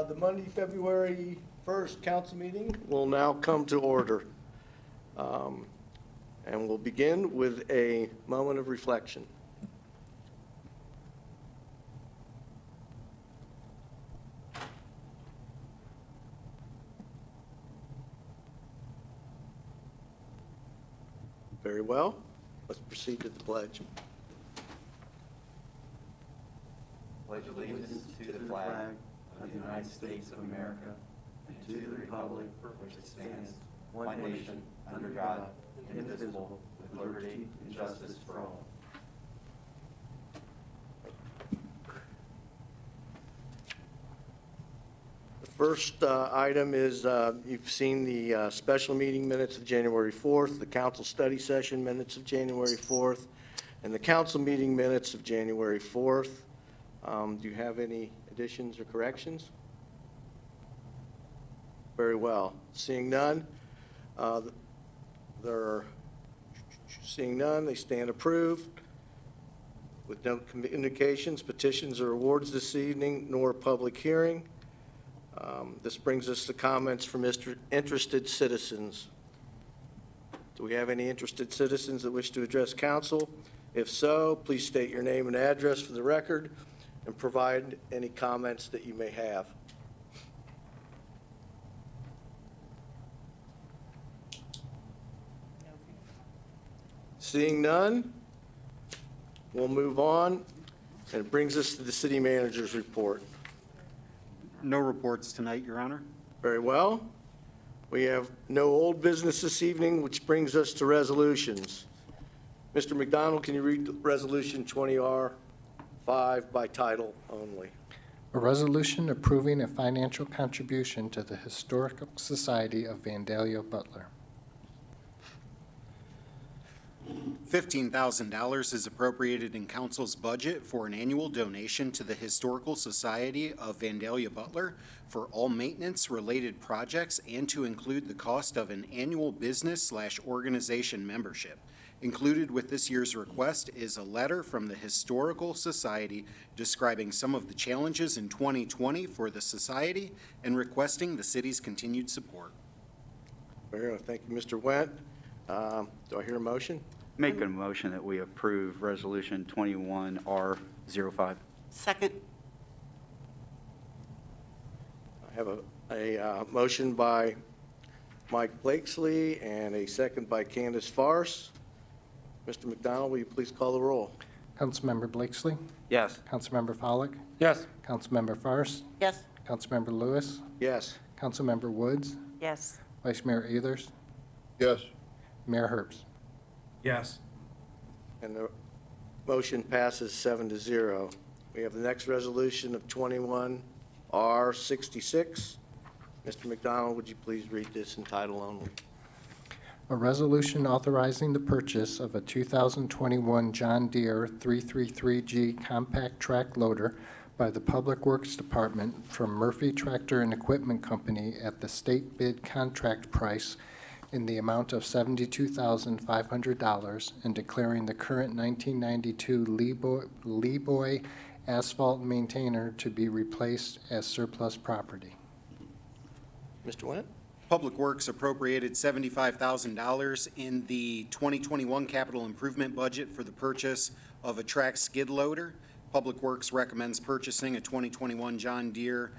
The Monday, February 1st council meeting will now come to order. And we'll begin with a moment of reflection. Very well. Let's proceed to the pledge. Pledge allegiance to the flag of the United States of America and to the republic for which it stands, one nation, under God, indivisible, with liberty and justice for all. The first item is you've seen the special meeting minutes of January 4th, the council study session minutes of January 4th, and the council meeting minutes of January 4th. Do you have any additions or corrections? Very well. Seeing none, they stand approved. With no communications, petitions, or awards this evening, nor public hearing. This brings us to comments from interested citizens. Do we have any interested citizens that wish to address council? If so, please state your name and address for the record and provide any comments that you may have. Seeing none, we'll move on, and it brings us to the city manager's report. No reports tonight, Your Honor. Very well. We have no old business this evening, which brings us to resolutions. Mr. McDonald, can you read Resolution 20R5 by title only? A resolution approving a financial contribution to the Historical Society of Vandalia-Butler. $15,000 is appropriated in council's budget for an annual donation to the Historical Society of Vandalia-Butler for all maintenance-related projects and to include the cost of an annual business/organization membership. Included with this year's request is a letter from the Historical Society describing some of the challenges in 2020 for the society and requesting the city's continued support. Very well. Thank you, Mr. Wendt. Do I hear a motion? Make a motion that we approve Resolution 21R05. Second. I have a motion by Mike Blakesley and a second by Candace Farce. Mr. McDonald, will you please call the roll? Councilmember Blakesley? Yes. Councilmember Follick? Yes. Councilmember Farce? Yes. Councilmember Lewis? Yes. Councilmember Woods? Yes. Vice Mayor Ehlers? Yes. Mayor Herbst? Yes. And the motion passes 7-0. We have the next resolution of 21R66. Mr. McDonald, would you please read this in title only? A resolution authorizing the purchase of a 2021 John Deere 333G compact track loader by the Public Works Department from Murphy Tractor and Equipment Company at the state bid contract price in the amount of $72,500 and declaring the current 1992 Leeboy asphalt maintainer to be replaced as surplus property. Mr. Wendt? Public Works appropriated $75,000 in the 2021 capital improvement budget for the purchase of a track skid loader. Public Works recommends purchasing a 2021 John Deere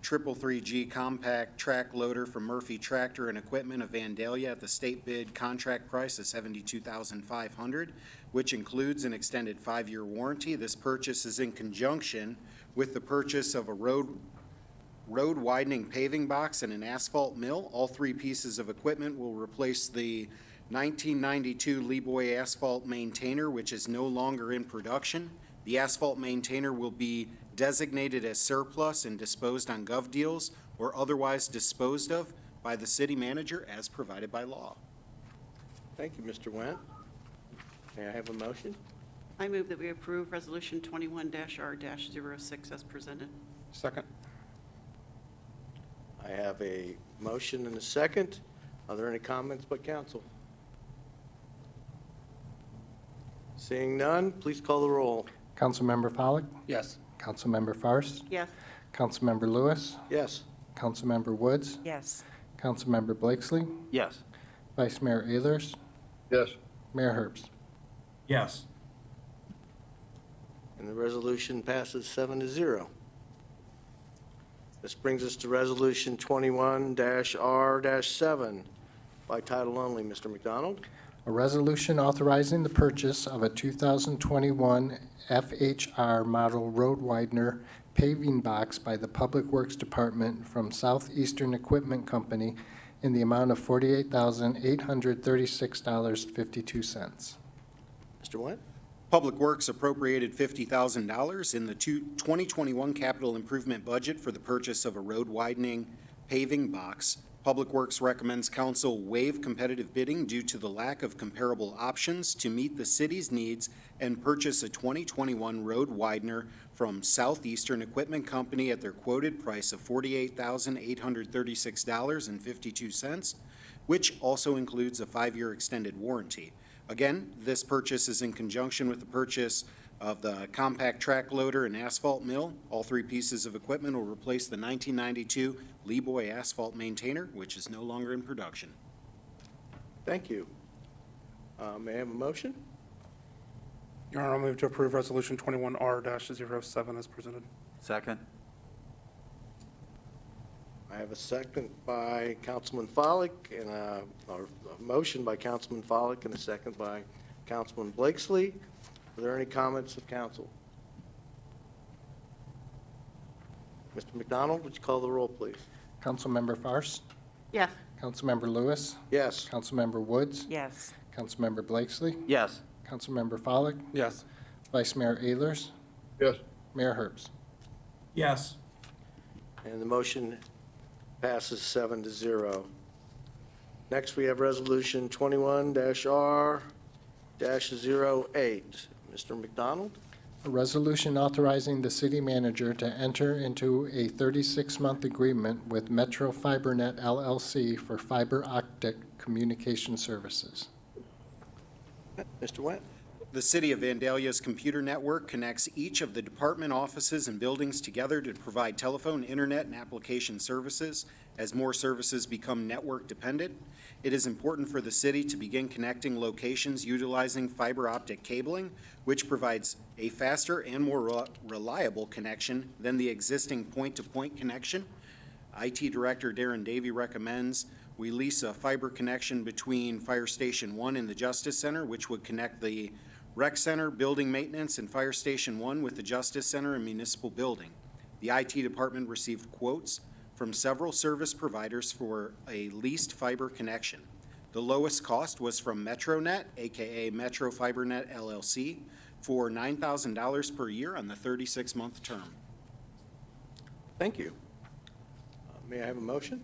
333G compact track loader from Murphy Tractor and Equipment of Vandalia at the state bid contract price of $72,500, which includes an extended 5-year warranty. This purchase is in conjunction with the purchase of a road widening paving box and an asphalt mill. All three pieces of equipment will replace the 1992 Leeboy asphalt maintainer, which is no longer in production. The asphalt maintainer will be designated as surplus and disposed on gov deals or otherwise disposed of by the city manager as provided by law. Thank you, Mr. Wendt. May I have a motion? I move that we approve Resolution 21-R-06 as presented. Second. I have a motion and a second. Are there any comments by council? Seeing none, please call the roll. Councilmember Follick? Yes. Councilmember Farce? Yes. Councilmember Lewis, Yes. Councilmember Woods, Yes. Councilmember Blakesley, Yes. Vice Mayor Ayers, Yes. Mayor Herbst. Yes. And the resolution passes 7-0. This brings us to Resolution 21-R-7 by title only. Mr. McDonald? A resolution authorizing the purchase of a 2021 FHR model road widener paving box by the Public Works Department from Southeastern Equipment Company in the amount of $48,836.52. Mr. Went? Public Works appropriated $50,000 in the 2021 capital improvement budget for the purchase of a road widening paving box. Public Works recommends council waive competitive bidding due to the lack of comparable options to meet the city's needs and purchase a 2021 road widener from Southeastern Equipment Company at their quoted price of $48,836.52, which also includes a 5-year extended warranty. Again, this purchase is in conjunction with the purchase of the compact track loader and asphalt mill. All three pieces of equipment will replace the 1992 Leeboy asphalt maintainer, which is no longer in production. Thank you. May I have a motion? Your Honor, I'll move to approve Resolution 21R-07 as presented. Second. I have a second by Councilman Follick and a motion by Councilman Follick and a second by Councilman Blakesley. Are there any comments of council? Mr. McDonald, would you call the roll, please? Councilmember Fairst, Yes. Councilmember Lewis, Yes. Councilmember Woods, Yes. Councilmember Blakesley, Yes. Councilmember Follick, Yes. Vice Mayor Ayers, Yes. Mayor Herbst. Yes. And the motion passes 7-0. Next, we have Resolution 21-R-08. Mr. McDonald? A resolution authorizing the city manager to enter into a 36-month agreement with Metro Fibernet LLC for fiber optic communication services. Mr. Went? The City of Vandalia's computer network connects each of the department offices and buildings together to provide telephone, internet, and application services. As more services become network dependent, it is important for the city to begin connecting locations utilizing fiber optic cabling, which provides a faster and more reliable connection than the existing point-to-point connection. IT Director Darren Davy recommends we lease a fiber connection between Fire Station 1 and the Justice Center, which would connect the Rec Center, Building Maintenance, and Fire Station 1 with the Justice Center and Municipal Building. The IT Department received quotes from several service providers for a leased fiber connection. The lowest cost was from MetroNet, aka Metro Fibernet LLC, for $9,000 per year on the 36-month term. Thank you. May I have a motion?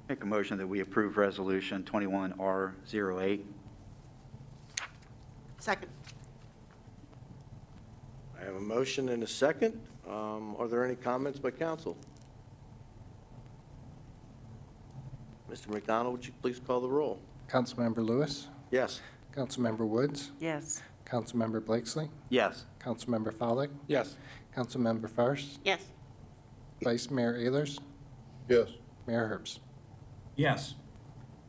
Make a motion that we approve Resolution 21R-08. Second. I have a motion and a second. Are there any comments by council? Mr. McDonald, would you please call the roll? Councilmember Lewis, Yes. Councilmember Woods, Yes. Councilmember Blakesley, Yes. Councilmember Follick, Yes. Councilmember Fairst, Yes. Vice Mayor Ayers, Yes. Mayor Herbst. Yes.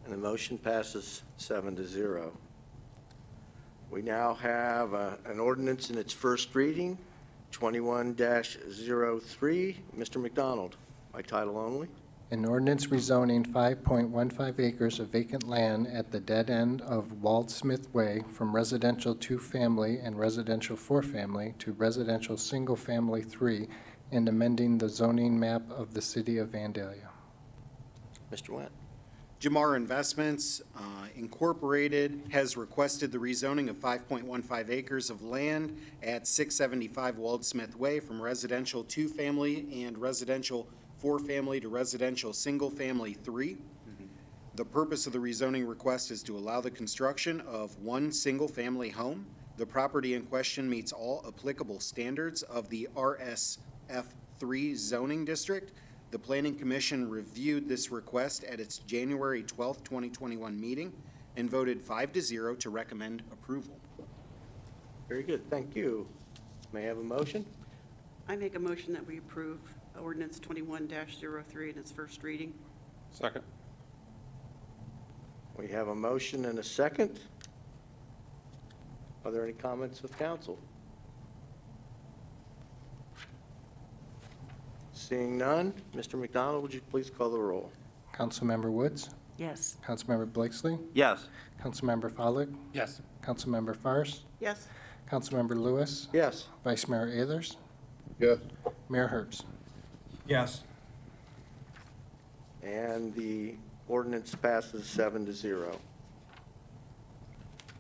And the motion passes 7-0. We now have an ordinance in its first reading, 21-03. Mr. McDonald, by title only. An ordinance rezoning 5.15 acres of vacant land at the dead end of Waldsmith Way from residential 2-family and residential 4-family to residential single-family 3 and amending the zoning map of the city of Vandalia. Mr. Went. Jamar Investments Incorporated has requested the rezoning of 5.15 acres of land at 675 Waldsmith Way from residential 2-family and residential 4-family to residential single-family 3. The purpose of the rezoning request is to allow the construction of one single-family home. The property in question meets all applicable standards of the RSF3 zoning district. The Planning Commission reviewed this request at its January 12, 2021 meeting and voted 5-0 to recommend approval. Very good, thank you. May I have a motion? I make a motion that we approve ordinance 21-03 in its first reading. Second. We have a motion and a second. Are there any comments of council? Seeing none, Mr. McDonald, would you please call the roll? Councilmember Woods, Yes. Councilmember Blakesley, Yes. Councilmember Follak, Yes. Councilmember Fairst, Yes. Councilmember Lewis, Yes. Vice Mayor Ayers, Yes. Mayor Herbst. Yes. And the ordinance passes 7-0.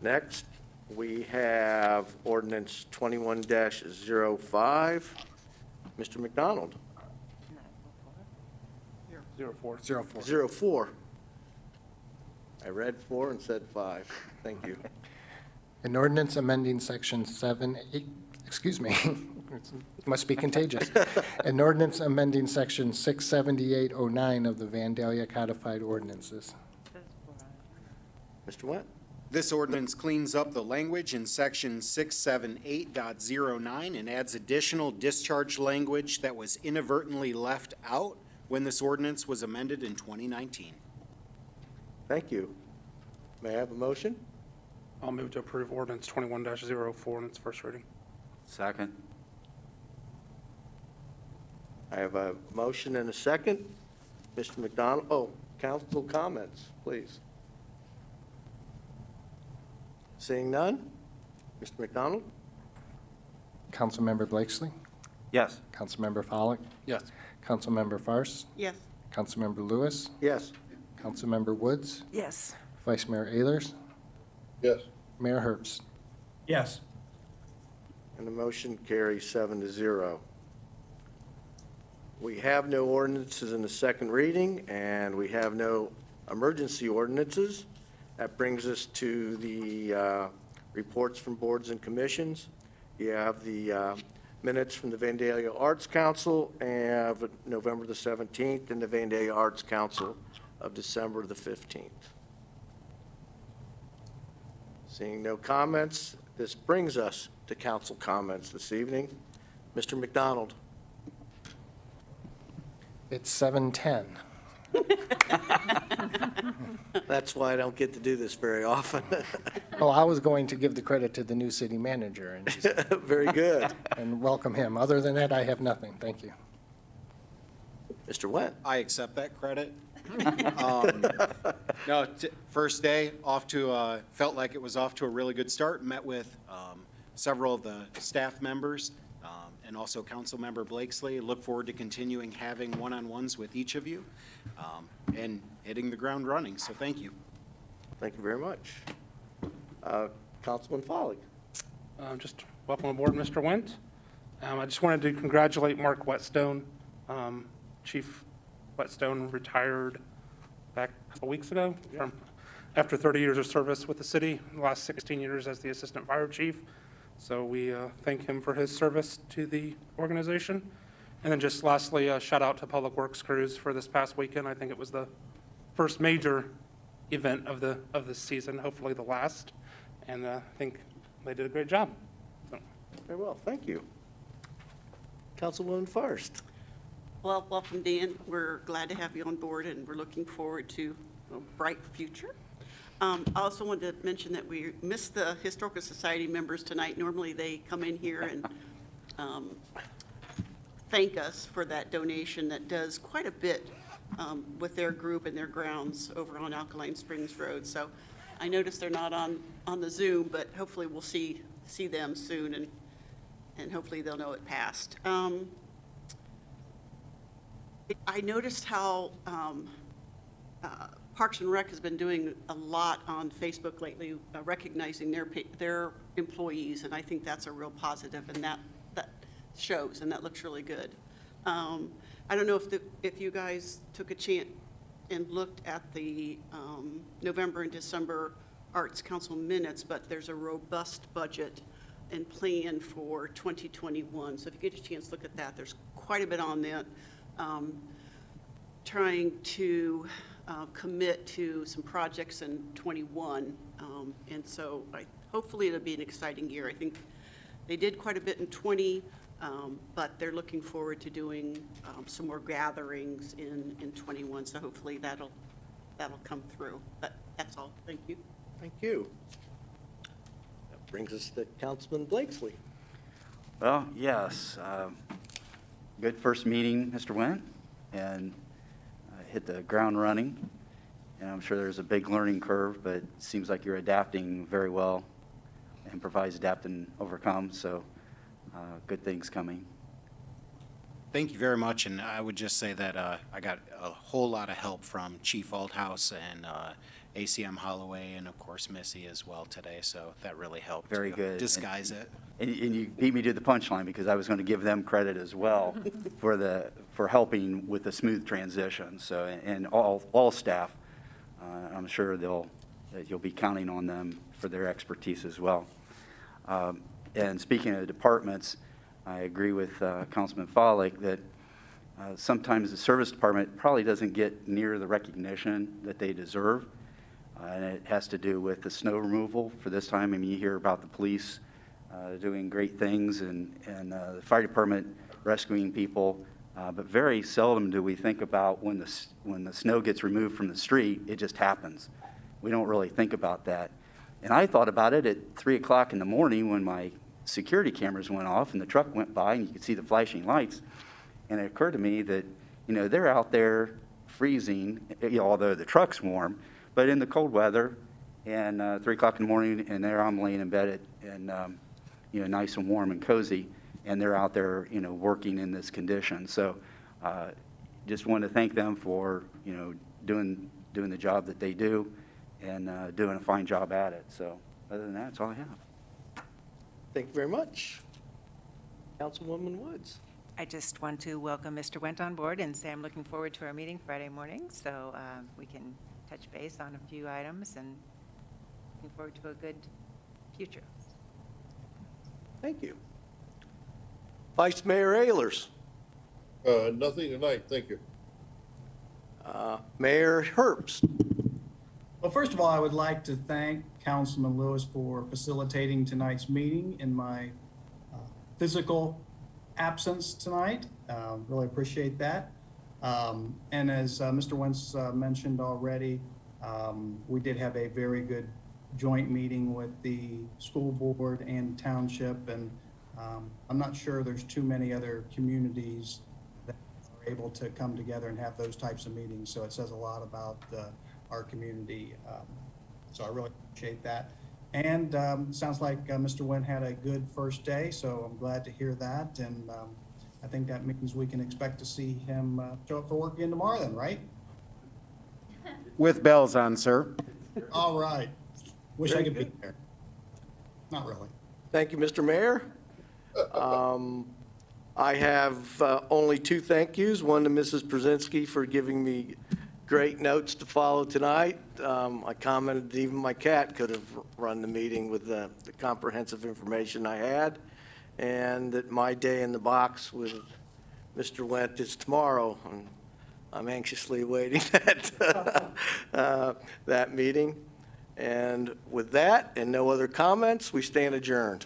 Next, we have ordinance 21-05. Mr. McDonald, 04. 04. 04. I read 4 and said 5. Thank you. An ordinance amending section 7, excuse me, it must be contagious. An ordinance amending section 67809 of the Vandalia Codified Ordinances. Mr. Went? This ordinance cleans up the language in section 678.09 and adds additional discharge language that was inadvertently left out when this ordinance was amended in 2019. Thank you. May I have a motion? I'll move to approve ordinance 21-04 in its first reading. Second. I have a motion and a second. Mr. McDonald, council comments, please. Seeing none, Mr. McDonald? Councilmember Blakesley, Yes. Councilmember Follak, Yes. Councilmember Fairst, Yes. Councilmember Lewis, Yes. Councilmember Woods, Yes. Vice Mayor Ayers, Yes. Mayor Herbst. Yes. And the motion carries 7-0. We have no ordinances in the second reading, and we have no emergency ordinances. That brings us to the reports from boards and commissions. You have the minutes from the Vandalia Arts Council of November the 17th and the Vandalia Arts Council of December the 15th. Seeing no comments, this brings us to council comments this evening. Mr. McDonald? It's 7:10. That's why I don't get to do this very often. Oh, I was going to give the credit to the new city manager Very good. and welcome him. Other than that, I have nothing. Thank you. Mr. Went? I accept that credit. No, first day, felt like it was off to a really good start. Met with several of the staff members and also Councilmember Blakesley. Look forward to continuing having one-on-ones with each of you and hitting the ground running, so thank you. Thank you very much. Councilman Foley? Just welcome aboard, Mr. Went. I just wanted to congratulate Mark Whetstone. Chief Whetstone retired back a couple weeks ago after 30 years of service with the city, the last 16 years as the assistant fire chief. So we thank him for his service to the organization. And then just lastly, a shout out to Public Works crews for this past weekend. I think it was the first major event of the season, hopefully the last. And I think they did a great job. So. Very well, thank you. Councilwoman Fairst? Well, welcome, Dan. We're glad to have you on board, and we're looking forward to a bright future. I also wanted to mention that we missed the Historical Society members tonight. Normally, they come in here and thank us for that donation that does quite a bit with their group and their grounds over on Alkaline Springs Road. So I noticed they're not on the Zoom, but hopefully we'll see them soon, and hopefully they'll know it passed. I noticed how Parks and Rec has been doing a lot on Facebook lately, recognizing their employees, and I think that's a real positive, and that shows, and that looks really good. I don't know if you guys took a chance and looked at the November and December Arts Council minutes, but there's a robust budget and plan for 2021. So if you get a chance, look at that. There's quite a bit on that. Trying to commit to some projects in '21, and so hopefully it'll be an exciting year. I think they did quite a bit in '20, But they're looking forward to doing some more gatherings in '21, so hopefully that'll come through. But that's all. Thank you. Thank you. That brings us to Councilman Blakesley. Well, yes, good first meeting, Mr. Went, and hit the ground running. And I'm sure there's a big learning curve, but it seems like you're adapting very well and provides adapt and overcome, so good things coming. Thank you very much, and I would just say that I got a whole lot of help from Chief Althouse and ACM Holloway, and of course Missy as well today, so that really helped Very to good. disguise it. And you beat me to the punchline, because I was going to give them credit as well for helping with the smooth transition. So, and all staff, I'm sure that you'll be counting on them for their expertise as well. And speaking of departments, I agree with Councilman Follick that sometimes the service department probably doesn't get near the recognition that they deserve. And it has to do with the snow removal for this time. I mean, you hear about the police doing great things and the fire department rescuing people, but very seldom do we think about when the snow gets removed from the street, it just happens. We don't really think about that. And I thought about it at 3 o'clock in the morning when my security cameras went off and the truck went by and you could see the flashing lights. And it occurred to me that, they're out there freezing, although the truck's warm, but in the cold weather, and 3 o'clock in the morning, and there I'm laying in bed and nice and warm and cozy, and they're out there, working in this condition. So just want to thank them for, doing the job that they do and doing a fine job at it. So other than that, that's all I have. Thank you very much. Councilwoman Woods. I just want to welcome Mr. Went on board and say I'm looking forward to our meeting Friday morning, so we can touch base on a few items and looking forward to a good future. Thank you. Vice Mayor Ehlers. Nothing tonight, thank you. Mayor Herbst. Well, first of all, I would like to thank Councilman Lewis for facilitating tonight's meeting in my physical absence tonight. Really appreciate that. And as Mr. Wentz mentioned already, we did have a very good joint meeting with the school board and township, and I'm not sure there's too many other communities that are able to come together and have those types of meetings, so it says a lot about our community. So I really appreciate that. And sounds like Mr. Went had a good first day, so I'm glad to hear that. And I think that means we can expect to see him show up for work again tomorrow then, right? With bells on, sir. All right. Wish I Very could be good. there. Not really. Thank you, Mr. Mayor. I have only two thank yous. One to Mrs. Brzezinski for giving me great notes to follow tonight. I commented that even my cat could have run the meeting with the comprehensive information I had, and that my day in the box with Mr. Went is tomorrow. And I'm anxiously awaiting that meeting. And with that and no other comments, we stand adjourned.